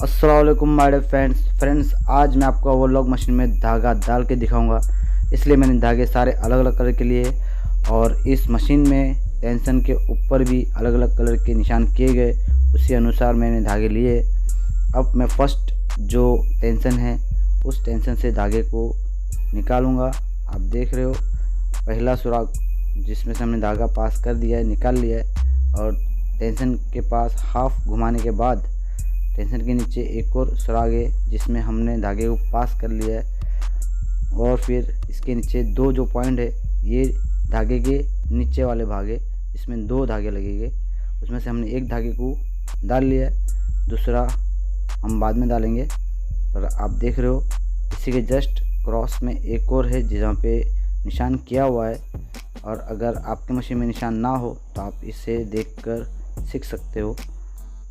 अस्सलाम वालेकुम my dear friends आज मैं आपको ओवरलॉक मशीन में धागा डाल के दिखाऊंगा। इसलिए मैंने धागे सारे अलग अलग कलर के लिए और इस मशीन में टेंशन के ऊपर भी अलग अलग कलर के निशान किए गए, उसी अनुसार मैंने धागे लिए। अब मैं फर्स्ट जो टेंशन है उस टेंशन से धागे को निकालूंगा। आप देख रहे हो पहला सुराख जिसमें से हमने धागा पास कर दिया है, निकाल लिया है। और टेंशन के पास हाफ घुमाने के बाद टेंशन के नीचे एक और सुराग है जिसमें हमने धागे को पास कर लिया है। और फिर इसके नीचे दो जो पॉइंट है ये धागे के नीचे वाले भाग है, इसमें दो धागे लगेंगे। उसमें से हमने एक धागे को डाल लिया है, दूसरा हम बाद में डालेंगे। पर आप देख रहे हो इसी के जस्ट क्रॉस में एक और है जहाँ पे निशान किया हुआ है। और अगर आपके मशीन में निशान ना हो तो आप इसे देखकर सीख सकते हो।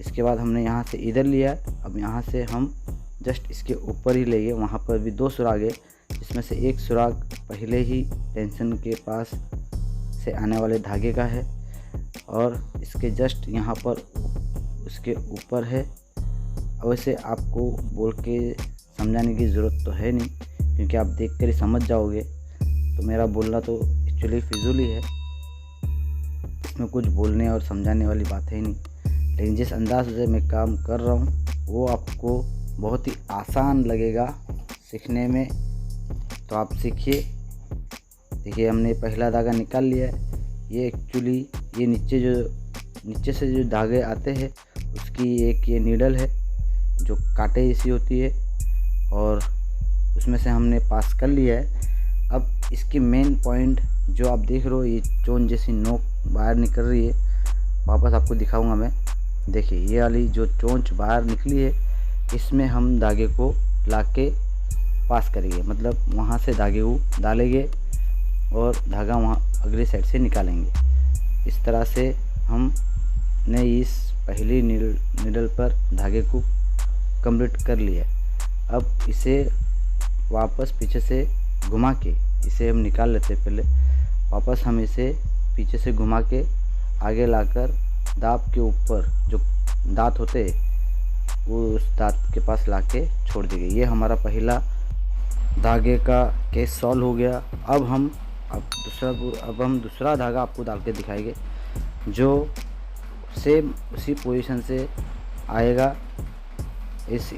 इसके बाद हमने यहाँ से इधर लिया है, अब यहाँ से हम जस्ट इसके ऊपर ही लेंगे। वहाँ पर भी दो सुराग है जिसमें से एक सुराग पहले ही टेंशन के पास से आने वाले धागे का है और इसके जस्ट यहाँ पर उसके ऊपर है। वैसे आपको बोल के समझाने की ज़रूरत तो है नहीं क्योंकि आप देख कर ही समझ जाओगे। तो मेरा बोलना तो एक्चुअली फिजूल ही है, इसमें कुछ बोलने और समझाने वाली बात है नहीं। लेकिन जिस अंदाज से मैं काम कर रहा हूँ वो आपको बहुत ही आसान लगेगा सीखने में, तो आप सीखिए। देखिए हमने पहला धागा निकाल लिया है। ये एक्चुअली ये नीचे से जो धागे आते हैं उसकी एक ये नीडल है जो कांटे जैसी होती है और उसमें से हमने पास कर लिया है। अब इसकी मेन पॉइंट जो आप देख रहे हो ये चोंच जैसी नोक बाहर निकल रही है, वापस आपको दिखाऊंगा मैं। देखिए ये वाली जो चोंच बाहर निकली है इसमें हम धागे को लाके पास करेंगे, मतलब वहाँ से धागे को डालेंगे और धागा वहाँ अगली साइड से निकालेंगे। इस तरह से हमने इस पहली नीडल पर धागे को कंप्लीट कर लिया। अब इसे वापस पीछे से घुमा के इसे हम निकाल लेते हैं। पहले वापस हम इसे पीछे से घुमा के आगे लाकर दांत के ऊपर जो दांत होते हैं वो उस दांत के पास लाके छोड़ देंगे। ये हमारा पहला धागे का केस सॉल्व हो गया। अब हम दूसरा धागा आपको डाल के दिखाएंगे जो सेम उसी पोजीशन से आएगा। इस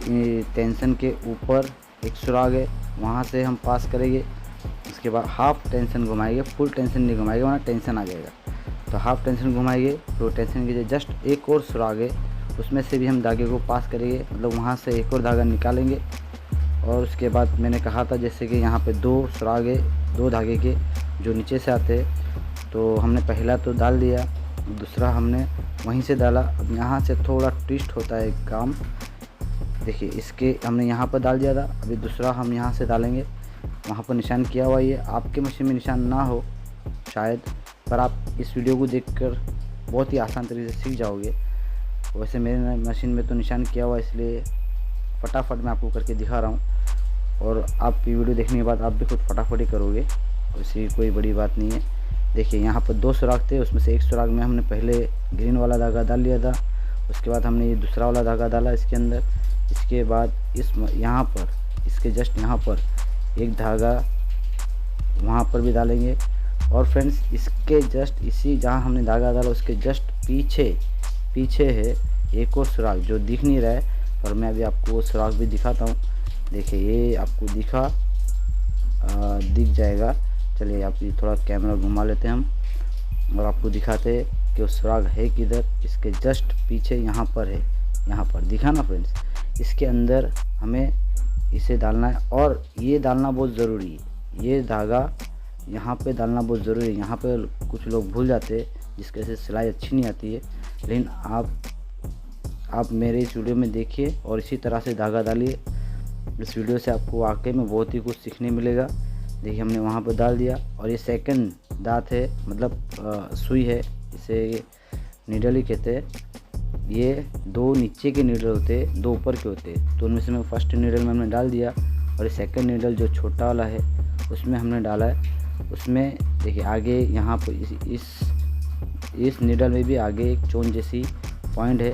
टेंशन के ऊपर एक सुराग है, वहाँ से हम पास करेंगे। उसके बाद हाफ टेंशन घुमाएंगे, फुल टेंशन नहीं घुमाएंगे वरना टेंशन आ जाएगा। तो हाफ टेंशन घुमाएंगे तो टेंशन के जस्ट एक और सुराग है उसमें से भी हम धागे को पास करेंगे, मतलब वहाँ से एक और धागा निकालेंगे। और उसके बाद मैंने कहा था जैसे कि यहाँ पे दो सुराग है दो धागे के जो नीचे से आते हैं, तो हमने पहला तो डाल दिया, दूसरा हमने वहीं से डाला। अब यहाँ से थोड़ा ट्विस्ट होता है काम। देखिए इसके हमने यहाँ पर डाल दिया था, अभी दूसरा हम यहाँ से डालेंगे। वहाँ पर निशान किया हुआ है, आपके मशीन में निशान ना हो शायद, पर आप इस वीडियो को देखकर बहुत ही आसान तरीके से सीख जाओगे। वैसे मेरे मशीन में तो निशान किया हुआ है इसलिए फटाफट मैं आपको करके दिखा रहा हूँ और आप ये वीडियो देखने के बाद आप भी खुद फटाफट ही करोगे, वैसे कोई बड़ी बात नहीं है। देखिए यहाँ पर दो सुराग थे, उसमें से एक सुराग में हमने पहले ग्रीन वाला धागा डाल लिया था, उसके बाद हमने ये दूसरा वाला धागा डाला इसके अंदर। इसके बाद यहाँ पर इसके जस्ट यहाँ पर एक धागा वहाँ पर भी डालेंगे। और फ्रेंड्स इसके जस्ट इसी जहाँ हमने धागा डाला उसके जस्ट पीछे है एक और सुराग जो दिख नहीं रहा है, पर मैं अभी आपको वो सुराग भी दिखाता हूँ। देखिए ये आपको दिख जाएगा। चलिए आप ये थोड़ा कैमरा घुमा लेते हैं हम और आपको दिखाते हैं कि वो सुराग है किधर। इसके जस्ट पीछे यहाँ पर है, यहाँ पर दिखा ना फ्रेंड्स। इसके अंदर हमें इसे डालना है और ये डालना बहुत ज़रूरी है, ये धागा यहाँ पे डालना बहुत ज़रूरी है। यहाँ पे कुछ लोग भूल जाते हैं जिसकी वजह से सिलाई अच्छी नहीं आती है, लेकिन आप मेरे इस वीडियो में देखिए और इसी तरह से धागा डालिए। इस वीडियो से आपको वाकई में बहुत ही कुछ सीखने मिलेगा। देखिए हमने वहाँ पर डाल दिया और ये सेकंड दांत है, मतलब सुई है, इसे नीडल ही कहते हैं। ये दो नीचे के नीडल होते हैं, दो ऊपर के होते हैं, तो उनमें से मैं फर्स्ट नीडल में हमने डाल दिया और ये सेकंड नीडल जो छोटा वाला है उसमें हमने डाला है। उसमें देखिए आगे यहाँ पर इस नीडल में भी आगे एक चोंच जैसी पॉइंट है,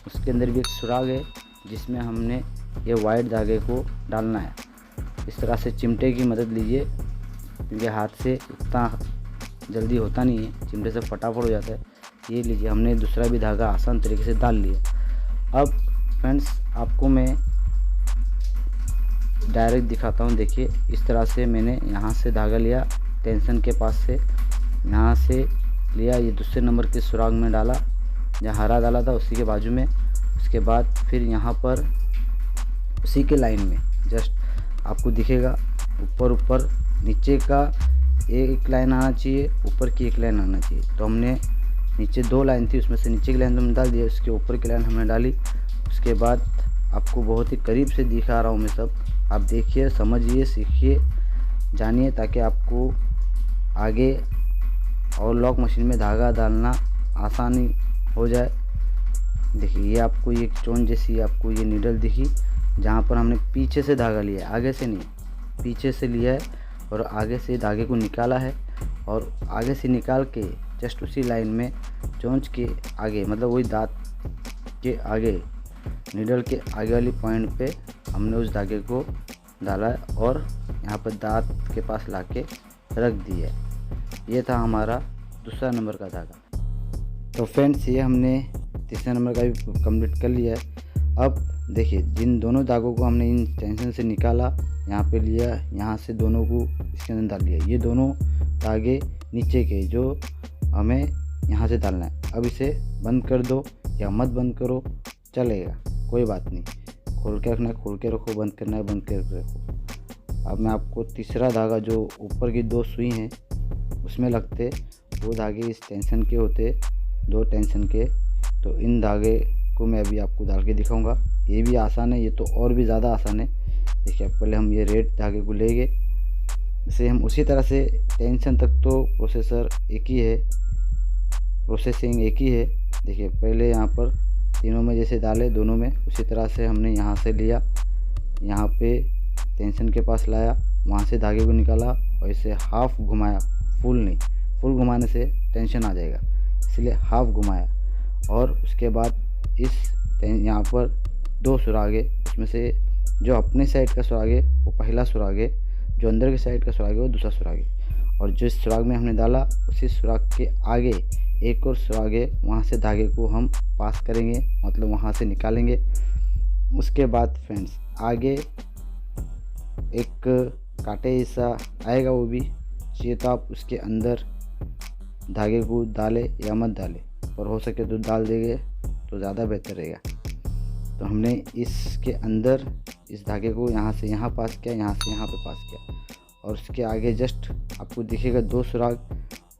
उसके अंदर भी एक सुराग है जिसमें हमने ये वाइट धागे को डालना है। इस तरह से चिमटे की मदद लीजिए, क्योंकि हाथ से उतना जल्दी होता नहीं है, चिमटे से फटाफट हो जाता है। ये लीजिए, हमने दूसरा भी धागा आसान तरीके से डाल लिया। अब फ्रेंड्स आपको मैं डायरेक्ट दिखाता हूँ। देखिए, इस तरह से मैंने यहाँ से धागा लिया, टेंशन के पास से यहाँ से लिया, ये दूसरे नंबर के सुराग में डाला, जहाँ हरा डाला था उसी के बाजू में। उसके बाद फिर यहाँ पर उसी के लाइन में जस्ट आपको दिखेगा ऊपर नीचे का एक लाइन आना चाहिए, ऊपर की एक लाइन आना चाहिए। तो हमने नीचे 2 लाइन थी, उसमें से नीचे की लाइन हमने डाल दिया, उसके ऊपर की लाइन हमने डाली। उसके बाद आपको बहुत ही करीब से दिखा रहा हूँ मैं सब, आप देखिए, समझिए, सीखिए, जानिए, ताकि आपको आगे और लॉक मशीन में धागा डालना आसानी हो जाए। देखिए, ये आपको ये चोन जैसी आपको ये नीडल दिखी, जहाँ पर हमने पीछे से धागा लिया है, आगे से नहीं, पीछे से लिया है और आगे से धागे को निकाला है। और आगे से निकाल के जस्ट उसी लाइन में चोंच के आगे, मतलब वही दांत के आगे, नीडल के आगे वाली पॉइंट पे हमने उस धागे को डाला है और यहाँ पर दांत के पास लाके रख दिया है। ये था हमारा दूसरा नंबर का धागा। तो फ्रेंड्स, ये हमने तीसरा नंबर का भी कंप्लीट कर लिया है। अब देखिए, जिन दोनों धागों को हमने इन टेंशन से निकाला, यहाँ पे लिया, यहाँ से दोनों को इसके अंदर डाल लिया। ये दोनों धागे नीचे के जो हमें यहाँ से डालना है। अब इसे बंद कर दो या मत बंद करो, चलेगा, कोई बात नहीं। खोल के रखना है, खोल के रखो, बंद करना है, बंद करके रखो। अब मैं आपको तीसरा धागा जो ऊपर की 2 सुई हैं उसमें लगते, वो धागे इस टेंशन के होते, 2 टेंशन के। तो इन धागे को मैं अभी आपको डाल के दिखाऊंगा। ये भी आसान है, ये तो और भी ज़्यादा आसान है। देखिए, पहले हम ये रेड धागे को लेंगे, इसे हम उसी तरह से टेंशन तक तो प्रोसेसर एक ही है, प्रोसेसिंग एक ही है। देखिए, पहले यहाँ पर तीनों में जैसे डाले, दोनों में उसी तरह से हमने यहाँ से लिया, यहाँ पे टेंशन के पास लाया, वहाँ से धागे को निकाला और इसे हाफ घुमाया, फुल नहीं, फुल घुमाने से टेंशन आ जाएगा, इसलिए हाफ घुमाया। और उसके बाद इस यहाँ पर 2 सुरागे, उसमें से जो अपने साइड का सुराग है वो पहला सुराग है, जो अंदर के साइड का सुराग है वो दूसरा सुराग है। और जिस सुराग में हमने डाला उसी सुराग के आगे एक और सुराग है, वहाँ से धागे को हम पास करेंगे, मतलब वहाँ से निकालेंगे। उसके बाद फ्रेंड्स आगे एक कांटे जैसा आएगा, वो भी चाहिए तो आप उसके अंदर धागे को डालें या मत डालें, पर हो सके तो डाल देंगे तो ज़्यादा बेहतर रहेगा। तो हमने इसके अंदर इस धागे को यहाँ से यहाँ पास किया, यहाँ से यहाँ पे पास किया, और उसके आगे जस्ट आपको दिखेगा 2 सुराग,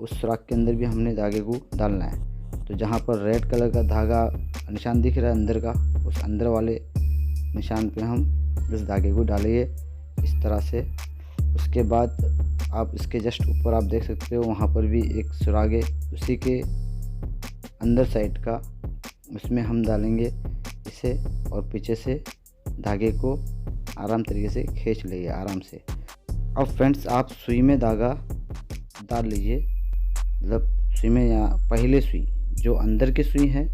उस सुराग के अंदर भी हमने धागे को डालना है। तो जहाँ पर रेड कलर का धागा निशान दिख रहा है अंदर का, उस अंदर वाले निशान पे हम इस धागे को डालेंगे इस तरह से। उसके बाद आप इसके जस्ट ऊपर आप देख सकते हो, वहाँ पर भी एक सुराग है, उसी के अंदर साइड का, उसमें हम डालेंगे इसे और पीछे से धागे को आराम तरीके से खींच लेंगे आराम से। अब फ्रेंड्स आप सुई में धागा डाल लीजिए, मतलब सुई में या पहले सुई जो अंदर की सुई है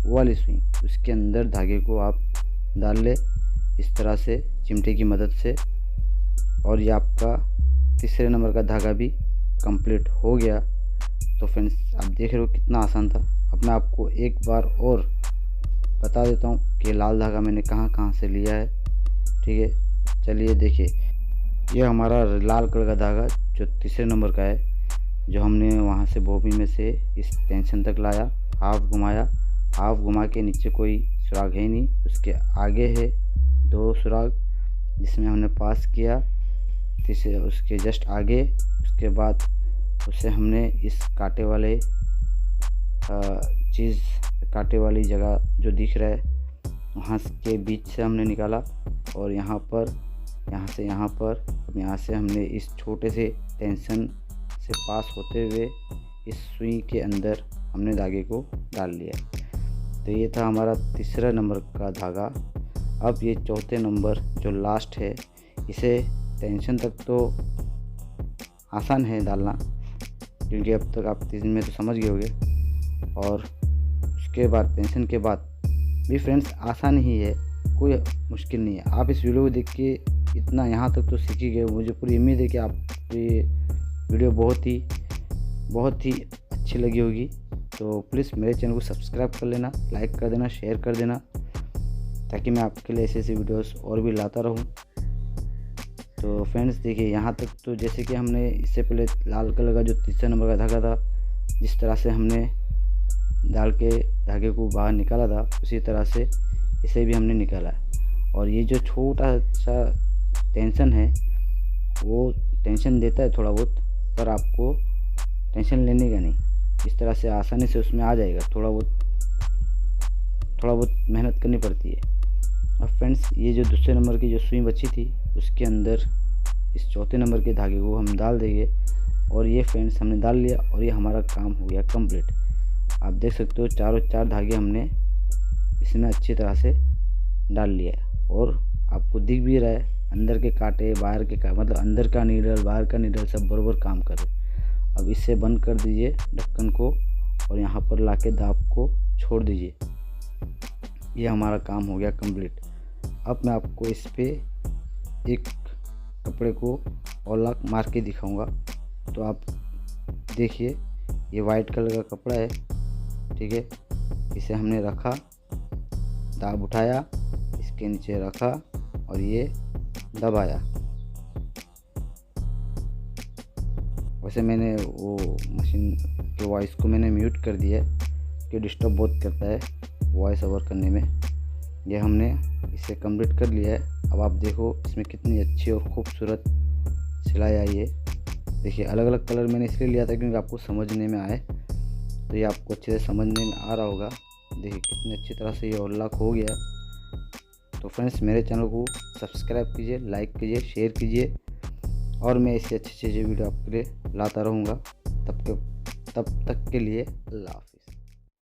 वो वाली सुई, उसके अंदर धागे को आप डाल ले इस तरह से चिमटे की मदद से। और ये आपका तीसरे नंबर का धागा भी कंप्लीट हो गया। तो फ्रेंड्स आप देख रहे हो कितना आसान था। अब मैं आपको एक बार और बता देता हूँ कि लाल धागा मैंने कहाँ कहाँ से लिया है। ठीक है, चलिए देखिए, ये हमारा लाल कलर का धागा जो तीसरे नंबर का है, जो हमने वहाँ से बॉबी में से इस टेंशन तक लाया, हाफ घुमाया, हाफ घुमा के नीचे कोई सुराग है नहीं, उसके आगे है 2 सुराग जिसमें हमने पास किया, तीसरे उसके जस्ट आगे। उसके बाद उसे हमने इस कांटे वाले चीज़, कांटे वाली जगह जो दिख रहा है वहाँ के बीच से हमने निकाला, और यहाँ पर, यहाँ से यहाँ पर, अब यहाँ से हमने इस छोटे से टेंशन से पास होते हुए इस सुई के अंदर हमने धागे को डाल लिया। तो ये था हमारा तीसरा नंबर का धागा। अब ये चौथे नंबर जो लास्ट है, इसे टेंशन तक तो आसान है डालना, क्योंकि अब तक आप 3 में तो समझ गए होंगे। और उसके बाद टेंशन के बाद भी फ्रेंड्स आसान ही है, कोई मुश्किल नहीं है। आप इस वीडियो को देख के इतना यहाँ तक तो सीख ही गए। मुझे पूरी उम्मीद है कि आपको ये वीडियो बहुत ही अच्छी लगी होगी। तो प्लीज़ मेरे चैनल को सब्सक्राइब कर लेना, लाइक कर देना, शेयर कर देना, ताकि मैं आपके लिए ऐसे वीडियोस और भी लाता रहूं। तो फ्रेंड्स देखिए, यहाँ तक तो जैसे कि हमने इससे पहले लाल कलर का जो तीसरा नंबर का धागा था, जिस तरह से हमने डाल के धागे को बाहर निकाला था, उसी तरह से इसे भी हमने निकाला है। और ये जो छोटा सा टेंशन है, वो टेंशन देता है थोड़ा बहुत, पर आपको टेंशन लेने का नहीं, इस तरह से आसानी से उसमें आ जाएगा। थोड़ा बहुत मेहनत करनी पड़ती है। अब फ्रेंड्स, ये जो दूसरे नंबर की जो सुई बची थी, उसके अंदर इस चौथे नंबर के धागे को हम डाल देंगे। और ये फ्रेंड्स हमने डाल लिया और ये हमारा काम हो गया कंप्लीट। आप देख सकते हो चारों चार धागे हमने इसमें अच्छी तरह से डाल लिया है। और आपको दिख भी रहा है अंदर के कांटे, बाहर के मतलब अंदर का नीडल, बाहर का नीडल सब बराबर काम कर रहे। अब इसे बंद कर दीजिए ढक्कन को और यहाँ पर लाके दाब को छोड़ दीजिए। ये हमारा काम हो गया कंप्लीट। अब मैं आपको इस पे एक कपड़े को और लॉक मार के दिखाऊंगा। तो आप देखिए, ये वाइट कलर का कपड़ा है, ठीक है। इसे हमने रखा, दाब उठाया, इसके नीचे रखा और ये दबाया। वैसे मैंने वो मशीन के वॉइस को मैंने म्यूट कर दिया है कि डिस्टर्ब बहुत करता है वॉइस ओवर करने में। ये हमने इसे कंप्लीट कर लिया है। अब आप देखो इसमें कितनी अच्छी और खूबसूरत सिलाई आई है। देखिए, अलग अलग कलर मैंने इसलिए लिया था क्योंकि आपको समझने में आए। तो ये आपको अच्छे से समझने में आ रहा होगा। देखिए कितनी अच्छी तरह से ये अनलॉक हो गया। तो फ्रेंड्स, मेरे चैनल को सब्सक्राइब कीजिए, लाइक कीजिए, शेयर कीजिए और मैं ऐसी अच्छी वीडियो आपके लिए लाता रहूँगा। तब तक के लिए अल्लाह हाफ़िज़।